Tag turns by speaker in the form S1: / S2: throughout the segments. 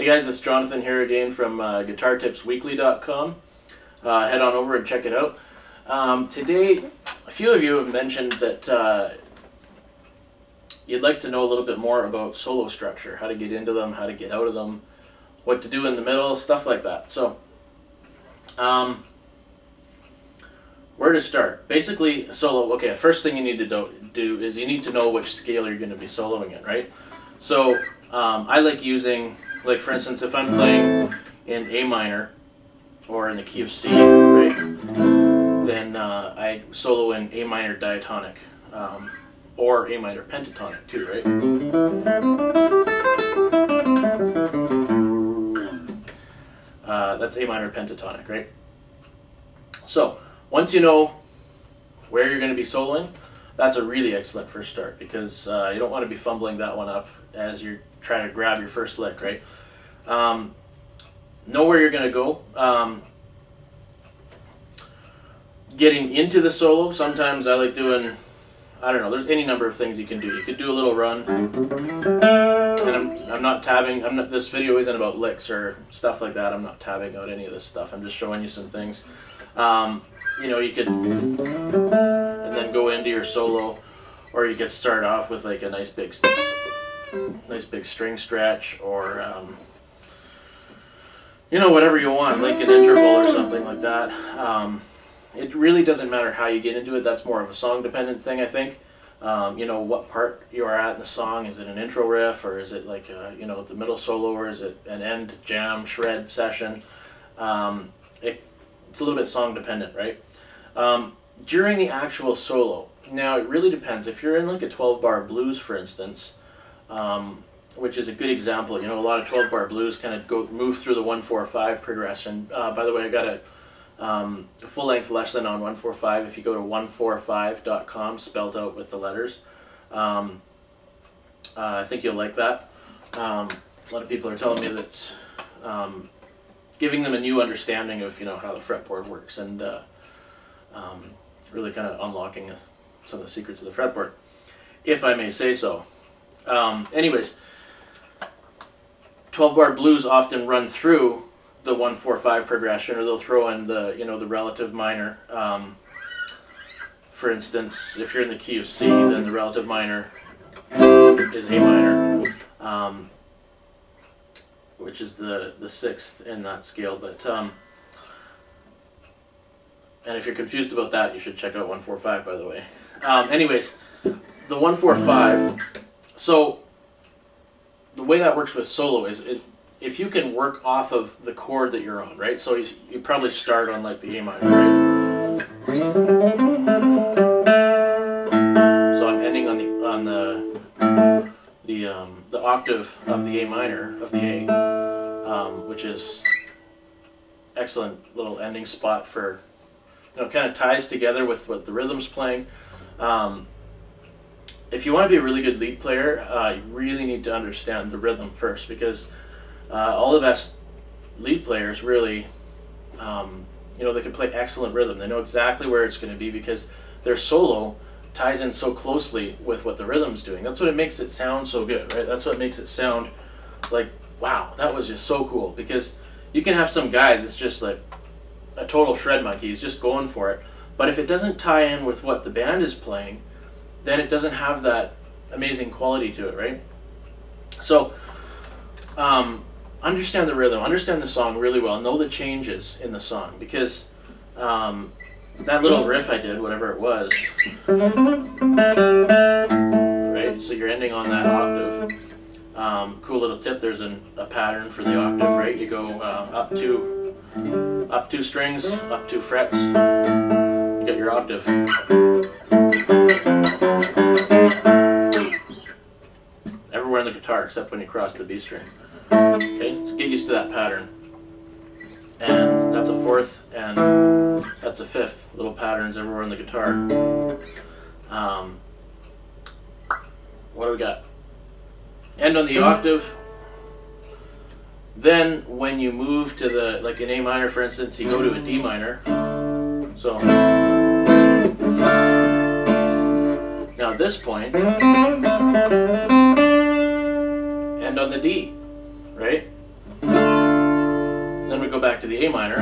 S1: Hey guys, it's Jonathan here again from PlayGuitar.com. Head on over and check it out. Today, a few of you have mentioned that you'd like to know a little bit more about solo structure, how to get into them, how to get out of them, what to do in the middle, stuff like that. So, where to start? Basically, solo, okay, first thing you need to do is you need to know which scale you're going to be soloing in, right? So, I like using, like for instance, if I'm playing in A minor, or in the key of C, right, then I solo in A minor diatonic, or A minor pentatonic too, right? That's A minor pentatonic, right? So, once you know where you're going to be soloing, that's a really excellent first start, because you don't want to be fumbling that one up as you're trying to grab your first lick, right? Know where you're going to go. Getting into the solo, sometimes I like doing, I don't know, there's any number of things you can do. You could do a little run, and I'm not tabbing, this video isn't about licks or stuff like that. I'm not tabbing out any of this stuff. I'm just showing you some things. You know, you could, and then go into your solo, or you could start off with like a nice big string stretch, or you know, whatever you want, like an interval or something like that. It really doesn't matter how you get into it. That's more of a song dependent thing, I think. You know, what part you are at in the song. Is it an intro riff, or is it like you know, the middle solo, or is it an end jam shred session? It's a little bit song dependent, right? During the actual solo, now it really depends. If you're in like a 12-bar blues, for instance, which is a good example. You know, a lot of 12-bar blues kind of move through the 1-4-5 progression. By the way, I got a full-length lesson on 1-4-5 if you go to 145.com, spelled out with the letters. I think you'll like that. A lot of people are telling me that's giving them a new understanding of, you know, how the fretboard works, and really kind of unlocking some of the secrets of the fretboard, if I may say so. Anyways, 12-bar blues often run through the 1-4-5 progression, or they'll throw in the, you know, the relative minor. For instance, if you're in the key of C, then the relative minor is A minor, which is the 6th in that scale. But and if you're confused about that, you should check out 1-4-5, by the way. Anyways, the 1-4-5. So the way that works with solo is if you can work off of the chord that you're on, right? So you probably start on like the A minor, right? So I'm ending on the octave of the A minor of the A, which is excellent little ending spot for, you know, kind of ties together with what the rhythm's playing. If you want to be a really good lead player, you really need to understand the rhythm first, because all the best lead players really, you know, they can play excellent rhythm. They know exactly where it's going to be, because their solo ties in so closely with what the rhythm's doing. That's what it makes it sound so good, right? That's what makes it sound like, wow, that was just so cool. Because you can have some guy that's just like a total shred monkey. He's just going for it. But if it doesn't tie in with what the band is playing, then it doesn't have that amazing quality to it, right? So, understand the rhythm, understand the song really well, know the changes in the song, because that little riff I did, whatever it was, right? So you're ending on that octave. Cool little tip, there's a pattern for the octave, right? You go up two strings, up 2 frets, you get your octave. Everywhere in the guitar except when you cross the B string. Okay, so get used to that pattern. And that's a 4th, and that's a 5th. Little patterns everywhere in the guitar. What do we got? End on the octave. Then when you move to the, like in A minor for instance, you go to a D minor. So now at this point, end on the D, right? to the A minor.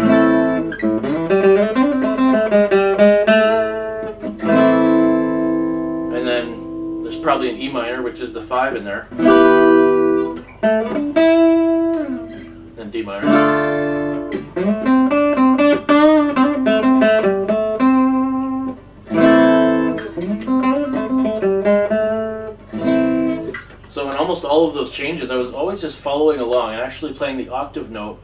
S1: And then there's probably an E minor, which is the 5 in there. Then D minor. So in almost all of those changes, I was always just following along and actually playing the octave note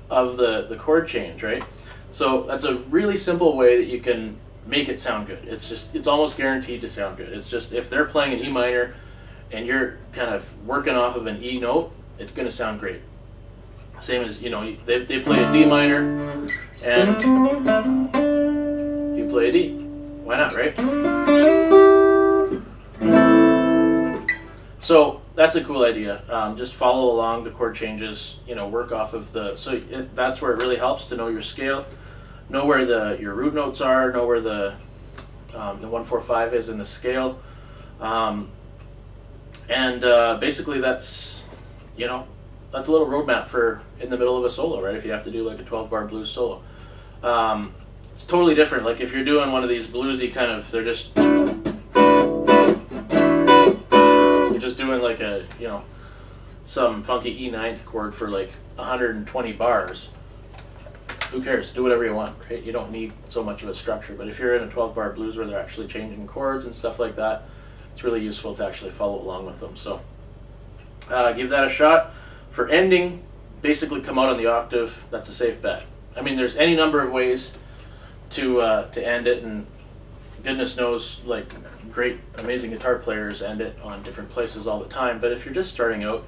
S1: of the chord change, right? So that's a really simple way that you can make it sound good. It's almost guaranteed to sound good. It's just, if they're playing an E minor and you're kind of working off of an E note, it's going to sound great. Same as, you know, they play a D minor and you play a D. Why not, right? So that's a cool idea. Just follow along the chord changes, you know, work off of the, that's where it really helps to know your scale, know where your root notes are, know where the 1, 4, 5 is in the scale. Basically that's, you know, that's a little roadmap for in the middle of a solo, right? If you have to do like a 12-bar blues solo. It's totally different. Like if you're doing one of these bluesy kind of, you're just doing like a, you know, some funky E9th chord for like 120 bars. Who cares? Do whatever you want, right? You don't need so much of a structure. But if you're in a 12-bar blues where they're actually changing chords and stuff like that, it's really useful to actually follow along with them. So give that a shot. For ending, basically come out on the octave. That's a safe bet. I mean, there's any number of ways to end it, and goodness knows, like, great, amazing guitar players end it on different places all the time. But if you're just starting out,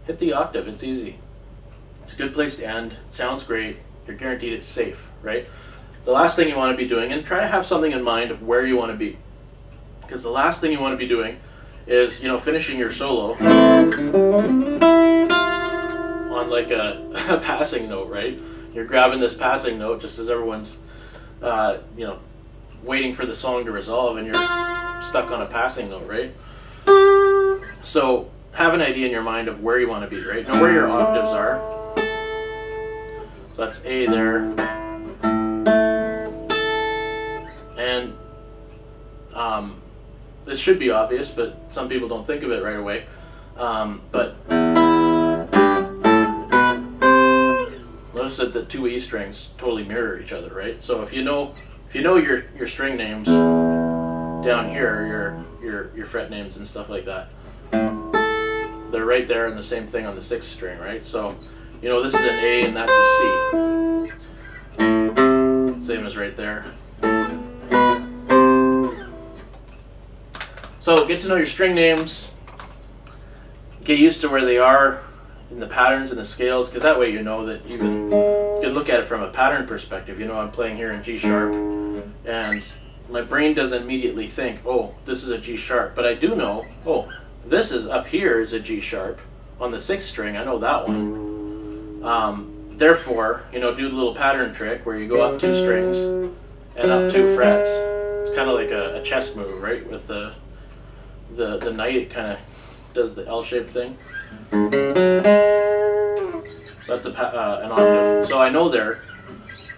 S1: hit the octave. It's easy. It's a good place to end. It sounds great. You're guaranteed it's safe, right? The last thing you want to be doing, and try to have something in mind of where you want to be, because the last thing you want to be doing is, you know, finishing your solo on like a passing note, right? You're grabbing this passing note just as everyone's, you know, waiting for the song to resolve, and you're stuck on a passing note, right? So have an idea in your mind of where you want to be, right? Know where your octaves are. So that's A there. And this should be obvious, but some people don't think of it right away. But notice that the two E strings totally mirror each other, right? So if you know your string names down here, your fret names and stuff like that, they're right there, and the same thing on the 6th string, right? So you know this is an A and that's a C. Same as right there. So get to know your string names, get used to where they are in the patterns and the scales, because that way you know that you can look at it from a pattern perspective. You know, I'm playing here in G sharp, and my brain doesn't immediately think, oh, this is a G sharp, but I do know, oh, this is up here is a G sharp on the 6th string. I know that one. Therefore, you know, do the little pattern trick where you go up 2 strings and up 2 frets. It's kind of like a chess move, right? With the knight, it kind of does the L-shaped thing. That's an octave. So I know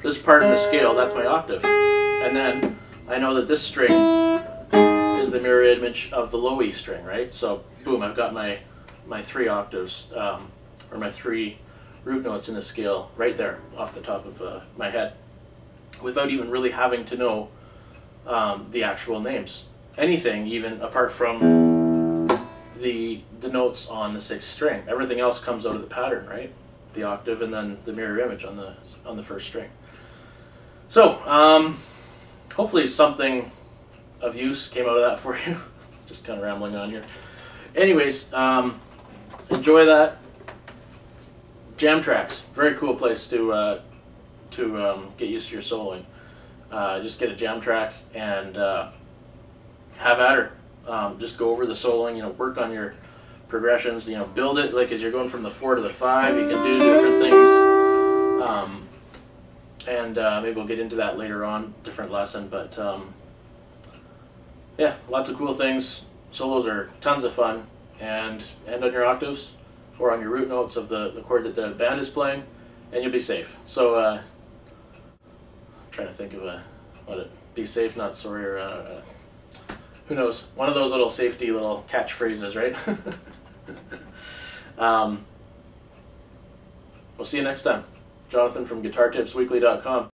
S1: this part of the scale, that's my octave. And then I know that this string is the mirror image of the low E string, right? So boom, I've got my 3 octaves, or my 3 root notes in the scale right there off the top of my head, without even really having to know the actual names. Anything even apart from the notes on the 6th string. Everything else comes out of the pattern, right? The octave and then the mirror image on the 1st string. So hopefully something of use came out of that for you. Just kind of rambling on here. Anyways, enjoy that. Jam tracks, very cool place to get used to your soloing. Just get a jam track and have at her. Just go over the soloing, you know, work on your progressions, you know, build it, like as you're going from the 4 to the 5, you can do different things. Maybe we'll get into that later on, different lesson, but yeah, lots of cool things. Solos are tons of fun, and end on your octaves or on your root notes of the chord that the band is playing, and you'll be safe. So I'm trying to think of be safe, not sorry, or who knows, one of those little safety little catchphrases, right? We'll see you next time. Jonathan from GuitarTipsWeekly.com.